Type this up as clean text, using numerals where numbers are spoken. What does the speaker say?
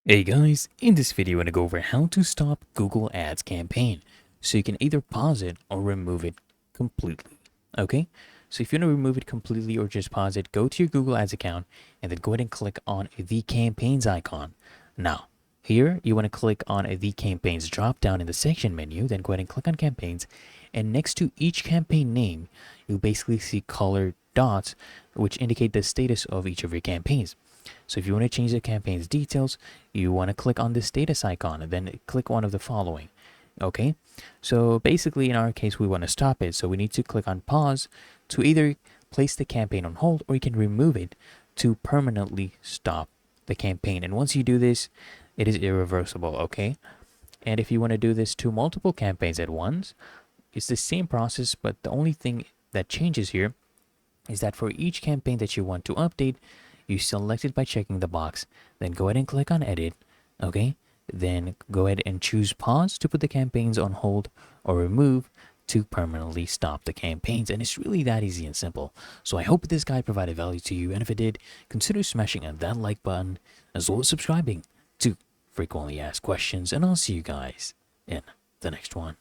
Hey guys, in this video I'm going to go over how to stop Google Ads campaign. So you can either pause it or remove it completely. Okay, so if you want to remove it completely or just pause it, go to your Google Ads account and then go ahead and click on the campaigns icon. Now, here you want to click on the campaigns drop down in the section menu, then go ahead and click on campaigns. And next to each campaign name, you basically see colored dots which indicate the status of each of your campaigns. So if you want to change the campaign's details, you want to click on the status icon and then click one of the following. Okay, so basically in our case we want to stop it, so we need to click on pause to either place the campaign on hold, or you can remove it to permanently stop the campaign. And once you do this, it is irreversible. Okay, and if you want to do this to multiple campaigns at once, it's the same process, but the only thing that changes here is that for each campaign that you want to update, you select it by checking the box, then go ahead and click on edit. Okay, then go ahead and choose pause to put the campaigns on hold, or remove to permanently stop the campaigns. And it's really that easy and simple. So I hope this guide provided value to you, and if it did, consider smashing on that like button as well as subscribing to frequently asked questions, and I'll see you guys in the next one.